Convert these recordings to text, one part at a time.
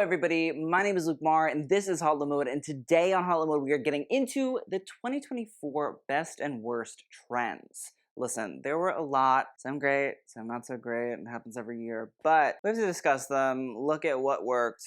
everybody, my name is Luke Marr and this is Hot Mode, and today on Hot Mode we are getting into the 2024 best and worst trends. Listen, there were a lot, some great, some not so great, it happens every year, but we have to discuss them, look at what worked,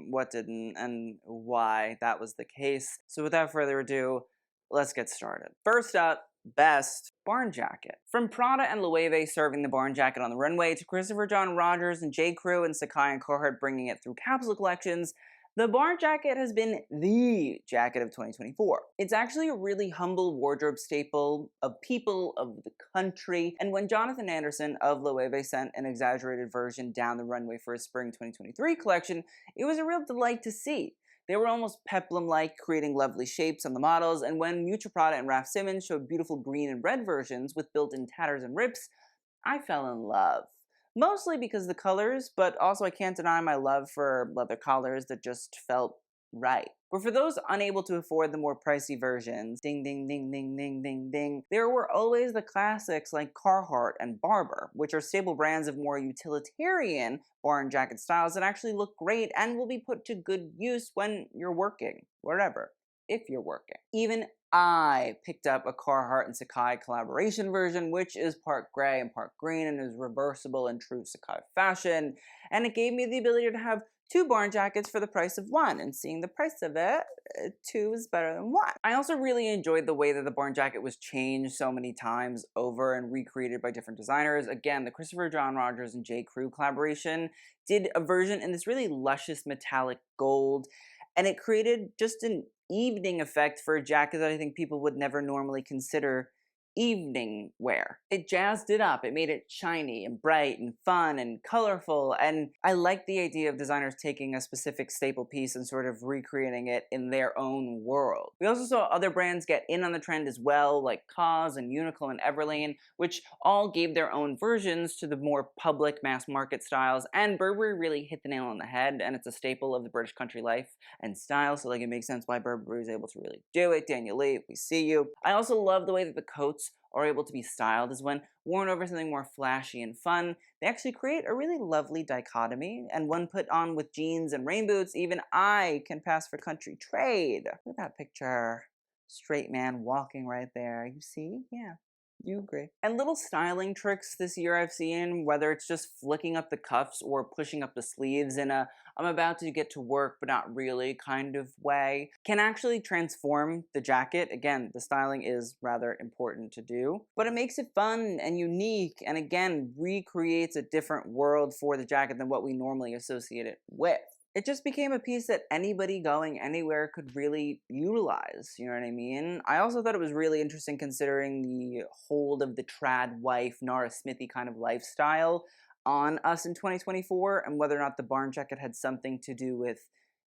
what didn't, and why that was the case. So without further ado, let's get started. First up, best barn jacket. From Prada and Loewe serving the barn jacket on the runway, to Christopher John Rogers and J. Crew and Sacai and Carhartt bringing it through capsule collections, the barn jacket has been the jacket of 2024. It's actually a really humble wardrobe staple of people of the country, and when Jonathan Anderson of Loewe sent an exaggerated version down the runway for his spring 2023 collection, it was a real delight to see. They were almost peplum-like, creating lovely shapes on the models, and when Mucha Prada and Raf Simons showed beautiful green and red versions with built-in tatters and rips, I fell in love. Mostly because of the colors, but also I can't deny my love for leather collars that just felt right. But for those unable to afford the more pricey versions, ding ding ding ding ding ding ding, there were always the classics like Carhartt and Barber, which are stable brands of more utilitarian barn jacket styles that actually look great and will be put to good use when you're working, wherever, if you're working. Even I picked up a Carhartt and Sacai collaboration version, which is part gray and part green and is reversible in true Sacai fashion, and it gave me the ability to have two barn jackets for the price of one, and seeing the price of it, two is better than one. I also really enjoyed the way that the barn jacket was changed so many times over and recreated by different designers. Again, the Christopher John Rogers and J. Crew collaboration did a version in this really luscious metallic gold, and it created just an evening effect for a jacket that I think people would never normally consider evening wear. It jazzed it up, it made it shiny and bright and fun and colorful, and I like the idea of designers taking a specific staple piece and sort of recreating it in their own world. We also saw other brands get in on the trend as well, like Cause and Uniqlo and Everlane, which all gave their own versions to the more public mass market styles, and Burberry really hit the nail on the head, and it's a staple of the British country life and style, so like it makes sense why Burberry was able to really do it. Daniel Lee, we see you. I also love the way that the coats are able to be styled, as when worn over something more flashy and fun, they actually create a really lovely dichotomy, and when put on with jeans and rain boots, even I can pass for country trade. Look at that picture. Straight man walking right there. You see? Yeah. You agree. And little styling tricks this year I've seen, whether it's just flicking up the cuffs or pushing up the sleeves in a I'm about to get to work but not really kind of way, can actually transform the jacket. Again, the styling is rather important to do, but it makes it fun and unique, and again, recreates a different world for the jacket than what we normally associate it with. It just became a piece that anybody going anywhere could really utilize, you know what I mean? I also thought it was really interesting considering the hold of the trad wife, Nara Smithy kind of lifestyle on us in 2024, and whether or not the barn jacket had something to do with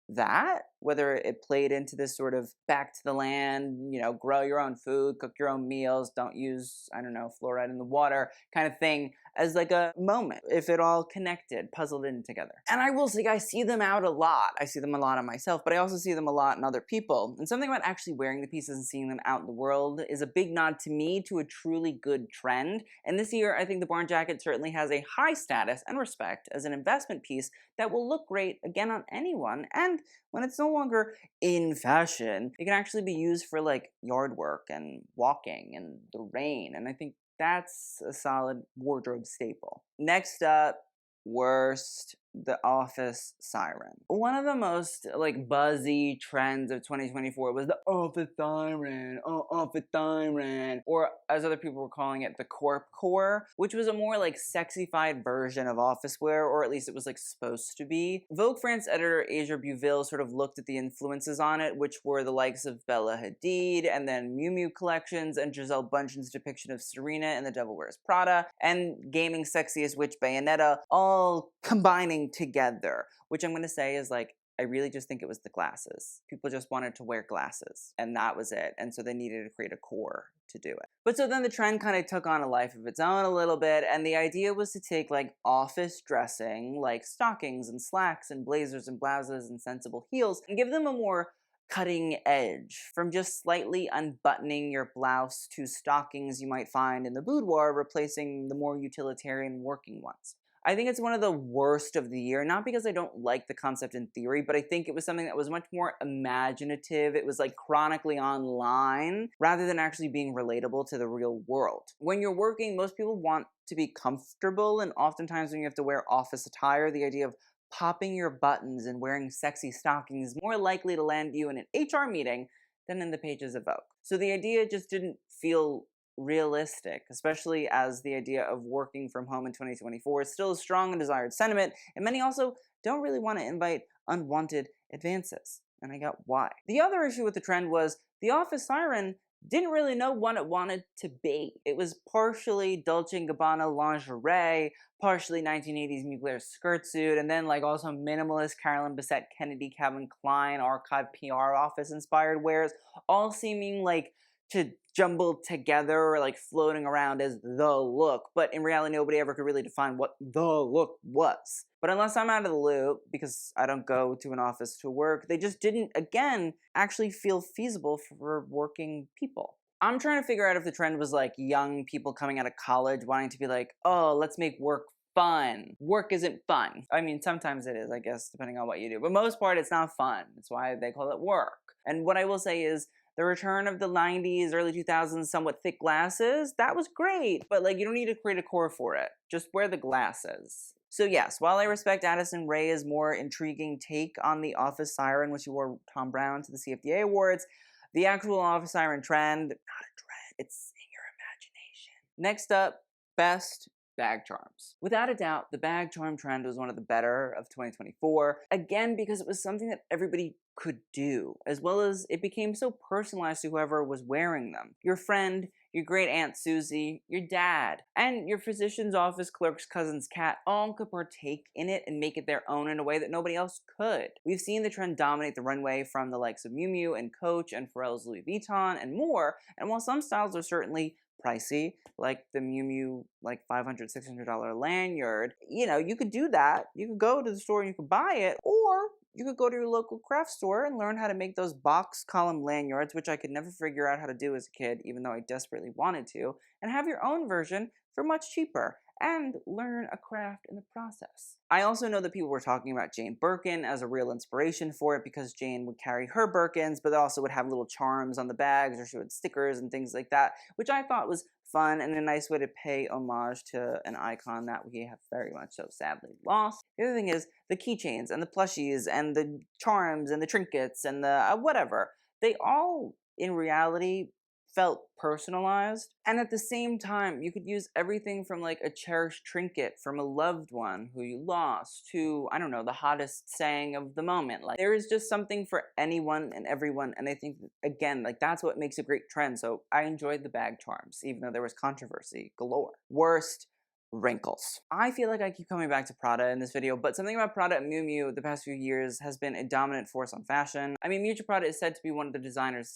that, whether it played into this sort of back to the land, you know, grow your own food, cook your own meals, don't use, I don't know, fluoride in the water kind of thing, as like a moment, if it all connected, puzzled in together. And I will say, I see them out a lot. I see them a lot on myself, but I also see them a lot in other people. And something about actually wearing the pieces and seeing them out in the world is a big nod to me to a truly good trend. And this year, I think the barn jacket certainly has a high status and respect as an investment piece that will look great again on anyone, and when it's no longer in fashion, it can actually be used for like yard work and walking and the rain, and I think that's a solid wardrobe staple. Next up, worst, the office siren. One of the most like buzzy trends of 2024 was the office siren, office siren, or as other people were calling it, the corp core, which was a more like sexified version of office wear, or at least it was like supposed to be. Vogue France editor Asia Bouville sort of looked at the influences on it, which were the likes of Bella Hadid, and then Miu Miu collections, and Gisele Bundchen's depiction of Serena in The Devil Wears Prada, and Gaming Sexiest Witch Bayonetta, all combining together, which I'm going to say is like, I really just think it was the glasses. People just wanted to wear glasses, and that was it, and so they needed to create a core to do it. But so then the trend kind of took on a life of its own a little bit, and the idea was to take like office dressing, like stockings and slacks and blazers and blouses and sensible heels, and give them a more cutting edge, from just slightly unbuttoning your blouse to stockings you might find in the boudoir, replacing the more utilitarian working ones. I think it's one of the worst of the year, not because I don't like the concept in theory, but I think it was something that was much more imaginative. It was like chronically online rather than actually being relatable to the real world. When you're working, most people want to be comfortable, and oftentimes when you have to wear office attire, the idea of popping your buttons and wearing sexy stockings is more likely to land you in an HR meeting than in the pages of Vogue. So the idea just didn't feel realistic, especially as the idea of working from home in 2024 is still a strong and desired sentiment, and many also don't really want to invite unwanted advances. And I got why. The other issue with the trend was the office siren didn't really know what it wanted to be. It was partially Dolce & Gabbana lingerie, partially 1980s Mugler skirt suit, and then like also minimalist Carolyn Bessette Kennedy Calvin Klein archive PR office inspired wears, all seeming like to jumble together or like floating around as the look, but in reality nobody ever could really define what the look was. But unless I'm out of the loop, because I don't go to an office to work, they just didn't, again, actually feel feasible for working people. I'm trying to figure out if the trend was like young people coming out of college wanting to be like, oh, let's make work fun. Work isn't fun. I mean, sometimes it is, I guess, depending on what you do. But most part, it's not fun. That's why they call it work. And what I will say is, the return of the 90s, early 2000s, somewhat thick glasses, that was great, but like you don't need to create a core for it. Just wear the glasses. So yes, while I respect Addison Rae's more intriguing take on the office siren, which she wore Tom Brown to the CFDA Awards, the actual office siren trend, not a trend, it's in your imagination. Next up, best bag charms. Without a doubt, the bag charm trend was one of the better of 2024, again because it was something that everybody could do, as well as it became so personalized to whoever was wearing them. Your friend, your great Aunt Susie, your dad, and your physician's office clerk's cousin's cat all could partake in it and make it their own in a way that nobody else could. We've seen the trend dominate the runway from the likes of Miu Miu and Coach and Pharrell's Louis Vuitton and more, and while some styles are certainly pricey, like the Miu Miu like $500, $600 lanyard, you know, you could do that. You could go to the store and you could buy it, or you could go to your local craft store and learn how to make those box column lanyards, which I could never figure out how to do as a kid, even though I desperately wanted to, and have your own version for much cheaper, and learn a craft in the process. I also know that people were talking about Jane Birkin as a real inspiration for it because Jane would carry her Birkins, but also would have little charms on the bags, or she would stickers and things like that, which I thought was fun and a nice way to pay homage to an icon that we have very much so sadly lost. The other thing is the keychains and the plushies and the charms and the trinkets and the whatever. They all, in reality, felt personalized, and at the same time you could use everything from like a cherished trinket from a loved one who you lost to, I don't know, the hottest saying of the moment. Like, there is just something for anyone and everyone, and I think again, like, that's what makes a great trend. So I enjoyed the bag charms even though there was controversy galore. Worst, Wrinkles. I feel like I keep coming back to Prada in this video, but something about Prada and Miu Miu the past few years has been a dominant force on fashion. I mean, Miuccia Prada is said to be one of the designers,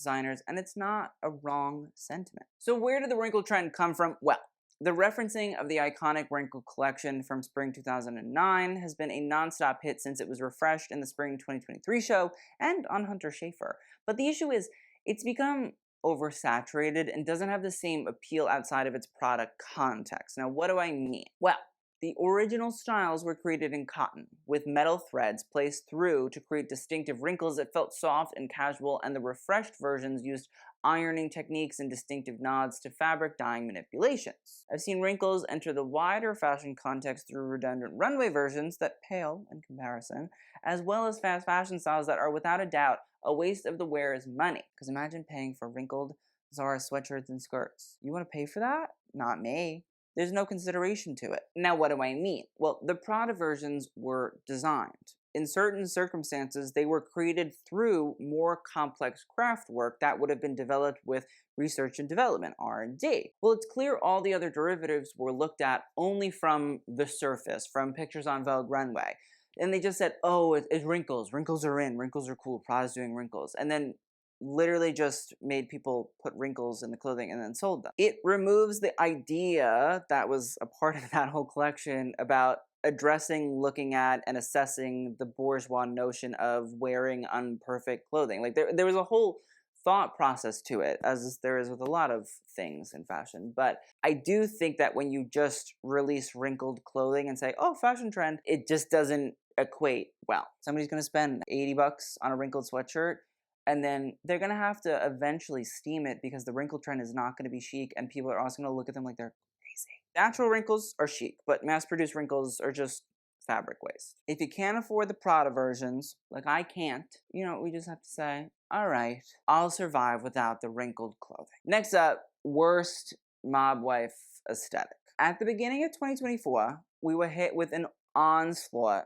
and it's not a wrong sentiment. So where did the wrinkle trend come from? Well, the referencing of the iconic wrinkle collection from spring 2009 has been a non-stop hit since it was refreshed in the spring 2023 show and on Hunter Schafer. But the issue is, it's become oversaturated and doesn't have the same appeal outside of its product context. Now, what do I mean? Well, the original styles were created in cotton, with metal threads placed through to create distinctive wrinkles that felt soft and casual, and the refreshed versions used ironing techniques and distinctive nods to fabric dyeing manipulations. I've seen wrinkles enter the wider fashion context through redundant runway versions that pale in comparison, as well as fast fashion styles that are without a doubt a waste of the wearer's money. Because imagine paying for wrinkled Zara sweatshirts and skirts. You want to pay for that? Not me. There's no consideration to it. Now, what do I mean? Well, the Prada versions were designed. In certain circumstances, they were created through more complex craft work that would have been developed with research and development, R&D. Well, it's clear all the other derivatives were looked at only from the surface, from pictures on Vogue runway. And they just said, oh, it's wrinkles. Wrinkles are in. Wrinkles are cool. Prada's doing wrinkles. And then literally just made people put wrinkles in the clothing and then sold them. It removes the idea that was a part of that whole collection about addressing, looking at, and assessing the bourgeois notion of wearing unperfect clothing. Like, there was a whole thought process to it, as there is with a lot of things in fashion. But I do think that when you just release wrinkled clothing and say, oh, fashion trend, it just doesn't equate well. Somebody's gonna spend $80 on a wrinkled sweatshirt, and then they're gonna have to eventually steam it because the wrinkle trend is not gonna be chic, and people are also gonna look at them like they're crazy. Natural wrinkles are chic, but mass-produced wrinkles are just fabric waste. If you can't afford the Prada versions, like I can't, we just have to say, all right, I'll survive without the wrinkled clothing. Next up, worst mob wife aesthetic. At the beginning of 2024, we were hit with an onslaught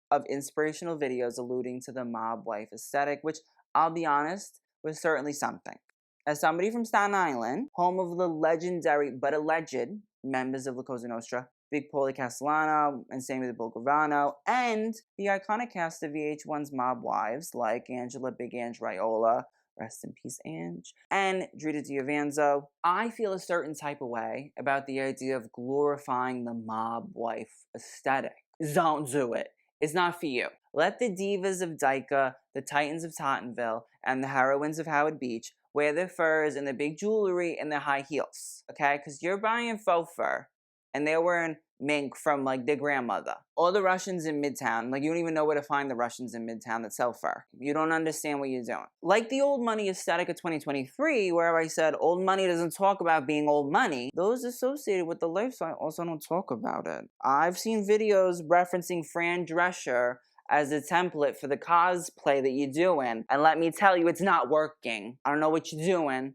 of inspirational videos alluding to the mob wife aesthetic, which, I'll be honest, was certainly something. As somebody from Staten Island, home of the legendary but alleged members of La Cosa Nostra, Big Paulie Castellano and Sammy the Bull Gravano, and the iconic cast of VH1's mob wives like Angela Big Ange Raiola, rest in peace Ange, and Drita D'Avanzo, I feel a certain type of way about the idea of glorifying the mob wife aesthetic. Don't do it. It's not for you. Let the divas of Dyka, the titans of Tottenville, and the heroines of Howard Beach wear their furs and their big jewelry and their high heels, okay? Because you're buying faux fur, and they're wearing mink from, like, their grandmother. Or the Russians in Midtown. Like, you don't even know where to find the Russians in Midtown that sell fur. You don't understand what you're doing. Like the old money aesthetic of 2023, where I said old money doesn't talk about being old money, those associated with the lifestyle also don't talk about it. I've seen videos referencing Fran Drescher as a template for the cosplay that you're doing, and let me tell you, it's not working. I don't know what you're doing,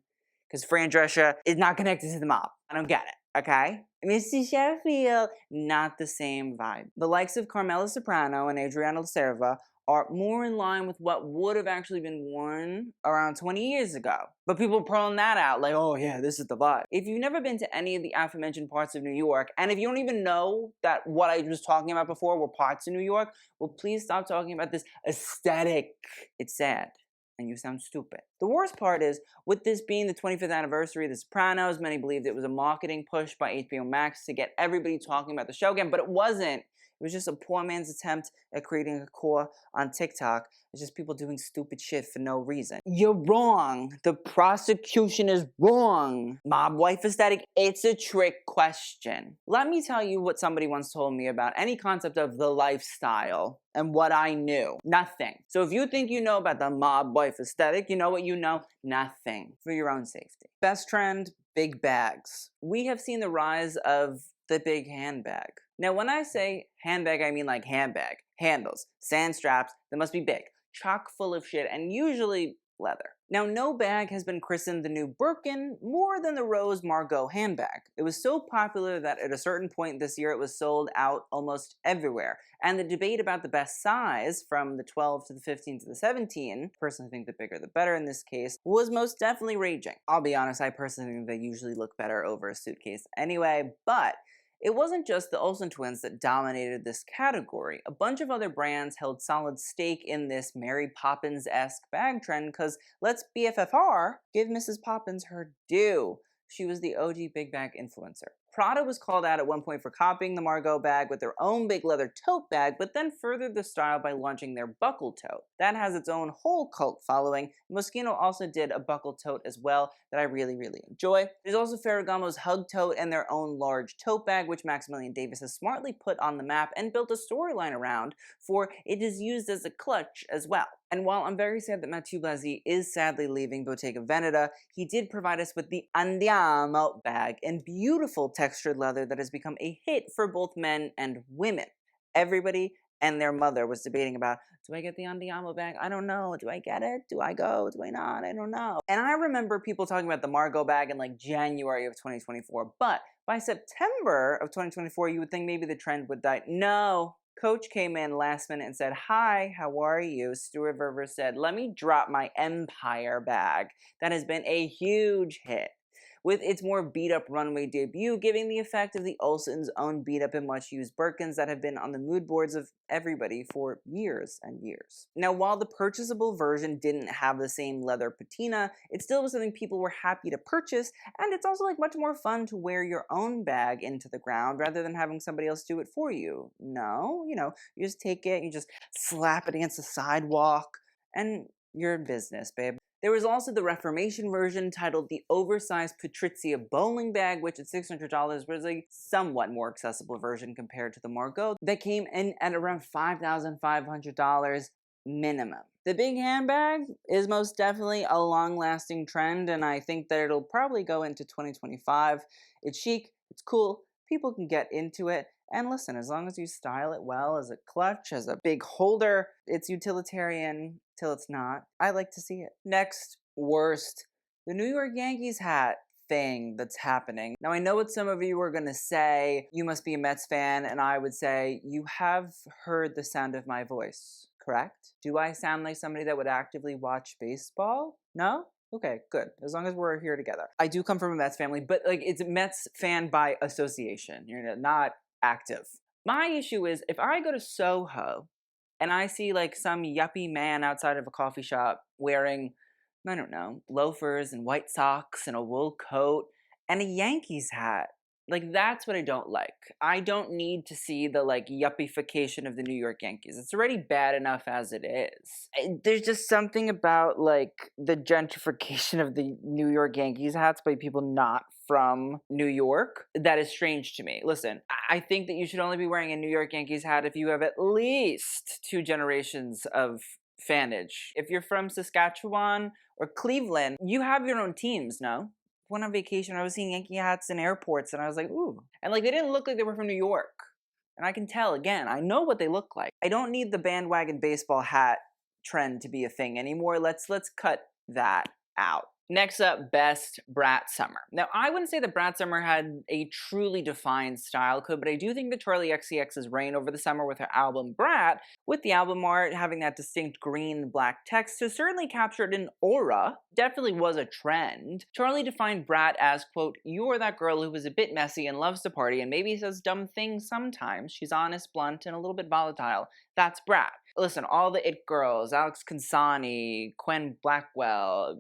because Fran Drescher is not connected to the mob. I don't get it, okay? Mr. Sheffield, not the same vibe. The likes of Carmela Soprano and Adriana Silva are more in line with what would have actually been worn around 20 years ago. But people are pulling that out like, oh yeah, this is the vibe. If you've never been to any of the aforementioned parts of New York, and if you don't even know that what I was talking about before were parts of New York, well, please stop talking about this aesthetic. It's sad. And you sound stupid. The worst part is, with this being the 25th anniversary of The Sopranos, many believed it was a marketing push by HBO Max to get everybody talking about the show again, but it wasn't. It was just a poor man's attempt at creating a core on TikTok. It's just people doing stupid shit for no reason. You're wrong. The prosecution is wrong. Mob wife aesthetic, it's a trick question. Let me tell you what somebody once told me about any concept of the lifestyle and what I knew. Nothing. So if you think you know about the mob wife aesthetic, you know what you know? Nothing. For your own safety. Best trend, big bags. We have seen the rise of the big handbag. Now, when I say handbag, I mean like handbag, handles, sand straps that must be big, chock full of shit, and usually leather. Now, no bag has been christened the new Birkin more than the Rose Margot handbag. It was so popular that at a certain point this year it was sold out almost everywhere. And the debate about the best size, from the 12 to the 15 to the 17, personally think the bigger the better in this case, was most definitely raging. I'll be honest, I personally think they usually look better over a suitcase anyway, but it wasn't just the Olsen twins that dominated this category. A bunch of other brands held solid stake in this Mary Poppins-esque bag trend, because let's BFFR, give Mrs. Poppins her due. She was the OG big bag influencer. Prada was called out at one point for copying the Margot bag with their own big leather tote bag, but then furthered the style by launching their buckle tote. That has its own whole cult following. Moschino also did a buckle tote as well that I really, really enjoy. There's also Ferragamo's hug tote and their own large tote bag, which Maximilian Davis has smartly put on the map and built a storyline around, for it is used as a clutch as well. And while I'm very sad that Mathieu Blasi is sadly leaving Bottega Veneta, he did provide us with the Andiamo bag in beautiful textured leather that has become a hit for both men and women. Everybody and their mother was debating about, do I get the Andiamo bag? I don't know. Do I get it? Do I go? Do I not? I don't know. And I remember people talking about the Margot bag in like January of 2024, but by September of 2024, you would think maybe the trend would die. No. Coach came in last minute and said, hi, how are you? Stuart Verver said, let me drop my Empire bag. That has been a huge hit, with its more beat-up runway debut giving the effect of the Olsen's own beat-up and much-used Birkins that have been on the mood boards of everybody for years and years. Now, while the purchasable version didn't have the same leather patina, it still was something people were happy to purchase, and it's also like much more fun to wear your own bag into the ground rather than having somebody else do it for you. No, you just take it, you just slap it against the sidewalk, and you're in business, babe. There was also the Reformation version titled the Oversized Patrizia Bowling Bag, which at $600 was a somewhat more accessible version compared to the Margot that came in at around $5,500 minimum. The big handbag is most definitely a long-lasting trend, and I think that it'll probably go into 2025. It's chic, it's cool, people can get into it, and listen, as long as you style it well as a clutch, as a big holder, it's utilitarian till it's not. I like to see it. Next, worst, the New York Yankees hat thing that's happening. Now, I know what some of you are gonna say, you must be a Mets fan, and I would say, you have heard the sound of my voice, correct? Do I sound like somebody that would actively watch baseball? No? Okay, good. As long as we're here together. I do come from a Mets family, but like it's a Mets fan by association. You're not active. My issue is if I go to Soho and I see like some yuppie man outside of a coffee shop wearing, I don't know, loafers and white socks and a wool coat and a Yankees hat. Like, that's what I don't like. I don't need to see the, like, yuppification of the New York Yankees. It's already bad enough as it is. There's just something about, like, the gentrification of the New York Yankees hats by people not from New York that is strange to me. Listen, I think that you should only be wearing a New York Yankees hat if you have at least 2 generations of fanage. If you're from Saskatchewan or Cleveland, you have your own teams, no? Went on vacation, I was seeing Yankee hats in airports, and I was like, ooh. And like, they didn't look like they were from New York. And I can tell, again, I know what they look like. I don't need the bandwagon baseball hat trend to be a thing anymore. Let's cut that out. Next up, best Brat summer. Now, I wouldn't say that Brat summer had a truly defined style code, but I do think that Charli XCX's reign over the summer with her album Brat, with the album art having that distinct green and black text, has certainly captured an aura, definitely was a trend. Charli defined Brat as, quote, you're that girl who is a bit messy and loves to party and maybe says dumb things sometimes. She's honest, blunt, and a little bit volatile. That's Brat. Listen, all the it girls, Alex Consani, Quen Blackwell,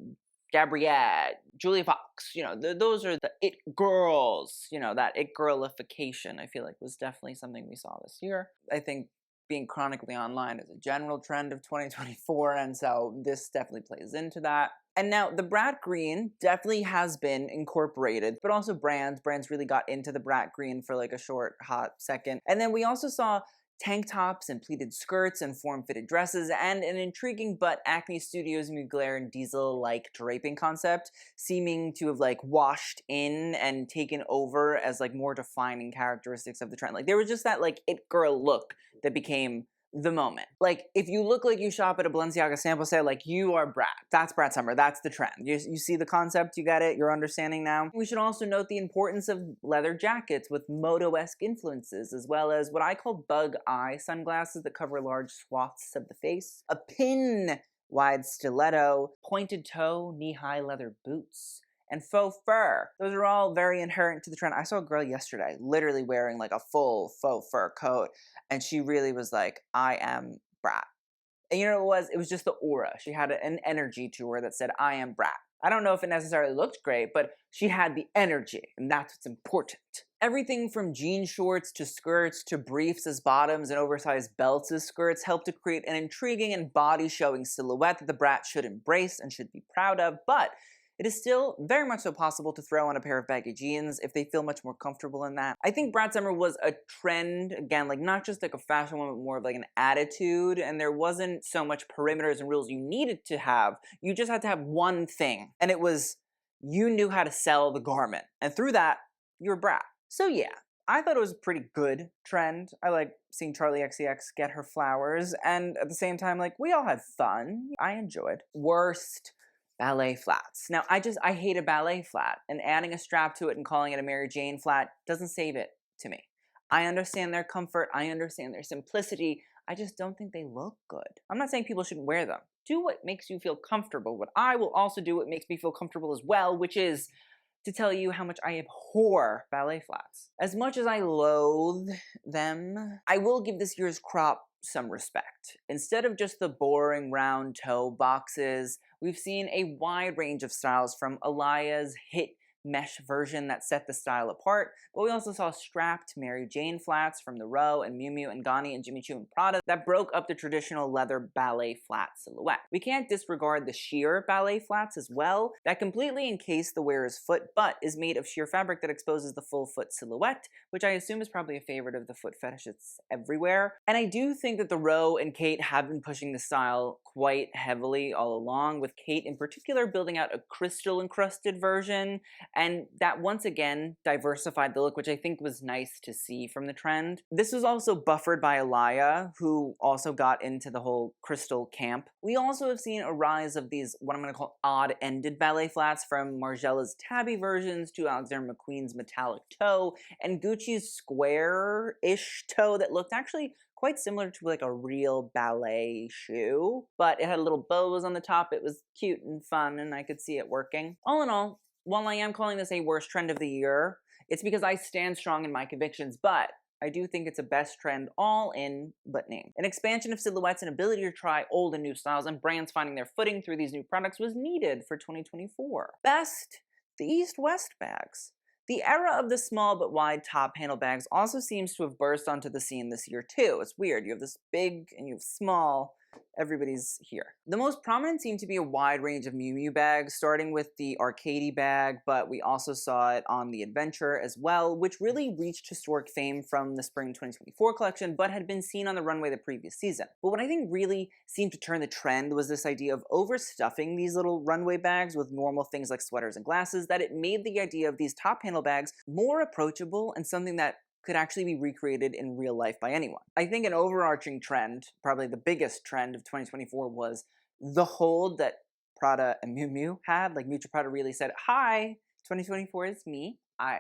Gabriette, Julia Fox, you know, those are the it girls, you know, that it girlification, I feel like was definitely something we saw this year. I think being chronically online is a general trend of 2024, and so this definitely plays into that. And now, the Brat Green definitely has been incorporated, but also brands really got into the Brat Green for like a short, hot second. And then we also saw tank tops and pleated skirts and form-fitted dresses, and an intriguing but Acne Studios Mugler and Diesel-like draping concept, seeming to have like washed in and taken over as like more defining characteristics of the trend. Like there was just that like it girl look that became the moment. Like, if you look like you shop at a Balenciaga sample sale, like, you are Brat. That's Brat Summer. That's the trend. You see the concept? You get it? You're understanding now? We should also note the importance of leather jackets with moto-esque influences, as well as what I call bug eye sunglasses that cover large swaths of the face, a pin-wide stiletto, pointed toe, knee-high leather boots, and faux fur. Those are all very inherent to the trend. I saw a girl yesterday literally wearing like a full faux fur coat, and she really was like, I am Brat. And you know what it was? It was just the aura. She had an energy to her that said, I am Brat. I don't know if it necessarily looked great, but she had the energy, and that's what's important. Everything from jean shorts to skirts to briefs as bottoms and oversized belts as skirts helped to create an intriguing and body-showing silhouette that the Brat should embrace and should be proud of, but it is still very much so possible to throw on a pair of baggy jeans if they feel much more comfortable in that. I think Brat Summer was a trend, again, like not just like a fashion one, but more of like an attitude, and there wasn't so much perimeters and rules you needed to have. You just had to have one thing, and it was you knew how to sell the garment, and through that, you were Brat. So yeah, I thought it was a pretty good trend. I like seeing Charli XCX get her flowers, and at the same time, like, we all had fun. I enjoyed. Worst, ballet flats. Now, I hate a ballet flat, and adding a strap to it and calling it a Mary Jane flat doesn't save it to me. I understand their comfort, I understand their simplicity, I just don't think they look good. I'm not saying people shouldn't wear them. Do what makes you feel comfortable, but I will also do what makes me feel comfortable as well, which is to tell you how much I abhor ballet flats. As much as I loathe them, I will give this year's crop some respect. Instead of just the boring round toe boxes, we've seen a wide range of styles from Alaya's hit mesh version that set the style apart, but we also saw strapped Mary Jane flats from the Row and Miu Miu and Ganni and Jimmy Choo and Prada that broke up the traditional leather ballet flat silhouette. We can't disregard the sheer ballet flats as well, that completely encase the wearer's foot but is made of sheer fabric that exposes the full foot silhouette, which I assume is probably a favorite of the foot fetishists everywhere. And I do think that the Row and Kate have been pushing the style quite heavily all along, with Kate in particular building out a crystal encrusted version, and that once again diversified the look, which I think was nice to see from the trend. This was also buffered by Alaya, who also got into the whole crystal camp. We also have seen a rise of these, what I'm going to call odd-ended ballet flats, from Margiela's tabby versions to Alexander McQueen's metallic toe, and Gucci's square-ish toe that looked actually quite similar to like a real ballet shoe, but it had little bows on the top. It was cute and fun, and I could see it working. All in all, while I am calling this a worst trend of the year, it's because I stand strong in my convictions, but I do think it's a best trend all in but name. An expansion of silhouettes and ability to try old and new styles and brands finding their footing through these new products was needed for 2024. Best, the East-West bags. The era of the small but wide top handle bags also seems to have burst onto the scene this year too. It's weird, you have this big and you have small, everybody's here. The most prominent seemed to be a wide range of Miu Miu bags, starting with the Arcady bag, but we also saw it on the Adventure as well, which really reached historic fame from the spring 2024 collection, but had been seen on the runway the previous season. But what I think really seemed to turn the trend was this idea of overstuffing these little runway bags with normal things like sweaters and glasses, that it made the idea of these top handle bags more approachable and something that could actually be recreated in real life by anyone. I think an overarching trend, probably the biggest trend of 2024, was the hold that Prada and Miu Miu had. Like, Miuccia Prada really said, "Hi, 2024 is me. I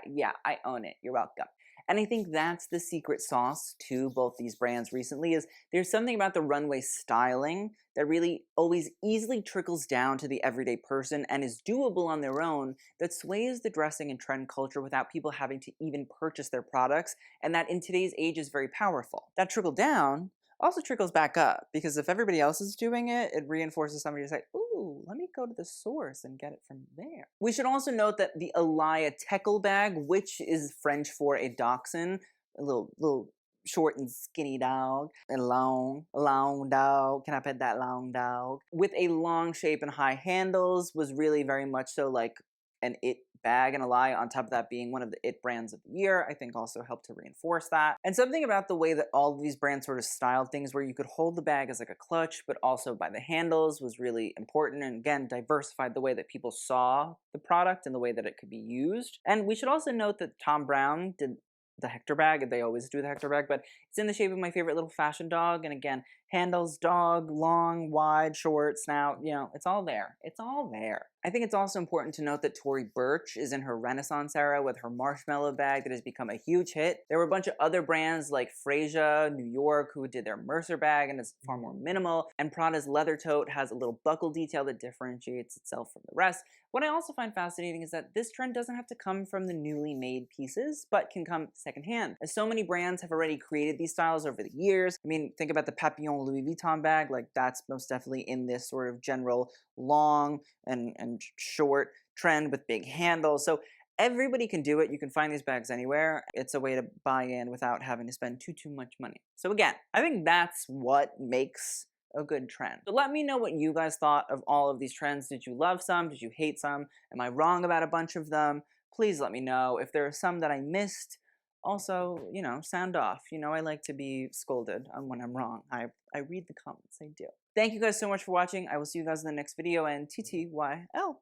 own it. You're welcome." And I think that's the secret sauce to both these brands recently, is there's something about the runway styling that really always easily trickles down to the everyday person and is doable on their own, that sways the dressing and trend culture without people having to even purchase their products, and that in today's age is very powerful. That trickle down also trickles back up, because if everybody else is doing it, it reinforces somebody to say, ooh, let me go to the source and get it from there. We should also note that the Alaya Teckle bag, which is French for a dachshund, a little short and skinny dog, and long dog, can I pet that long dog, with a long shape and high handles, was really very much so like an it bag, and Alaya, on top of that being one of the it brands of the year, I think also helped to reinforce that. And something about the way that all of these brands sort of styled things, where you could hold the bag as like a clutch, but also by the handles, was really important, and again, diversified the way that people saw the product and the way that it could be used. And we should also note that Thom Browne did the Hector bag. They always do the Hector bag, but it's in the shape of my favorite little fashion dog, and again, handles, dog, long, wide, short, snout, you know, it's all there. It's all there. I think it's also important to note that Tory Burch is in her Renaissance era with her marshmallow bag that has become a huge hit. There were a bunch of other brands like Freysia, New York, who did their Mercer bag and is far more minimal, and Prada's leather tote has a little buckle detail that differentiates itself from the rest. What I also find fascinating is that this trend doesn't have to come from the newly made pieces, but can come secondhand, as so many brands have already created these styles over the years. I mean, think about the Papillon Louis Vuitton bag, like that's most definitely in this sort of general long and short trend with big handles. So everybody can do it. You can find these bags anywhere. It's a way to buy in without having to spend too much money. So again, I think that's what makes a good trend. So let me know what you guys thought of all of these trends. Did you love some? Did you hate some? Am I wrong about a bunch of them? Please let me know. If there are some that I missed, also, you know, sound off. You know, I like to be scolded on when I'm wrong. I read the comments, I do. Thank you guys so much for watching. I will see you guys in the next video, and TTYL.